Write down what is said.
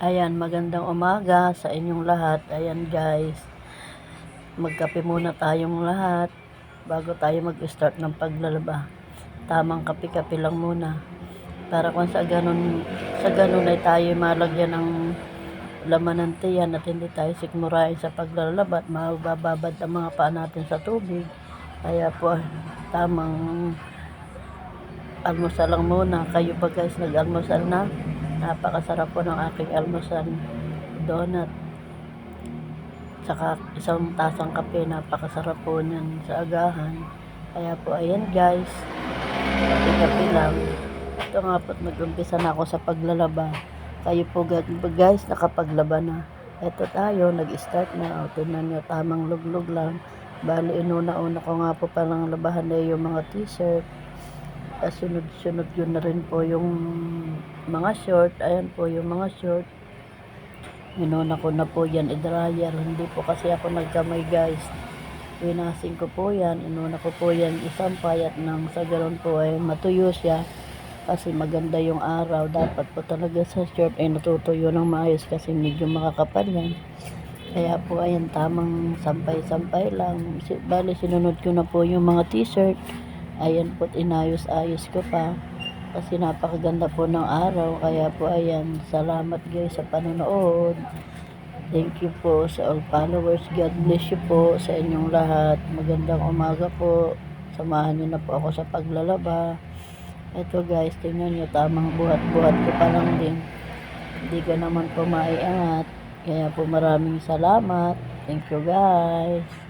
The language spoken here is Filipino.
Ayan, magandang umaga sa inyong lahat. Ayan guys, magkape muna tayong lahat bago tayo mag-start ng paglalaba. Tamang kape-kape lang muna. Para kung sa ganun ay tayo malagyan ng laman ng tiyan at hindi tayo sikmurain sa paglalaba at mabababad ang mga paa natin sa tubig. Kaya po, tamang almusal lang muna. Kayo ba guys, nag-almusal na? Napakasarap po ng aking almusal. Donut. Saka isang tasang kape, napakasarap po niyan sa agahan. Kaya po ayan guys, kape-kape lang. Ito nga po, nag-umpisa na ako sa paglalaba. Kayo po guys, nakapaglaba na. Ito tayo, nag-start na. O, tingnan nyo, tamang luglog lang. Bali, inuna-una ko nga po palang labahan na yung mga t-shirt. Sunod-sunod yun na rin po yung mga short. Ayan po yung mga short. Inuna ko na po yan i-dryer. Hindi po kasi ako nagkamay guys. Winasing ko po yan. Inuna ko po yan isampay at nang sa garon po ay matuyo siya. Kasi maganda yung araw. Dapat po talaga sa short ay natutuyo ng maayos kasi medyo makakapal yan. Kaya po ayan, tamang sampay-sampay lang. Bali sinunod ko na po yung mga t-shirt. Ayan po, inayos-ayos ko pa. Kasi napakaganda po ng araw. Kaya po ayan, salamat guys sa panonood. Thank you po sa all followers. God bless you po sa inyong lahat. Magandang umaga po. Samahan niyo na po ako sa paglalaba. Ito guys, tingnan niyo, tamang buhat-buhat ko pa lang din. Hindi ka naman po maiangat. Kaya po maraming salamat. Thank you guys.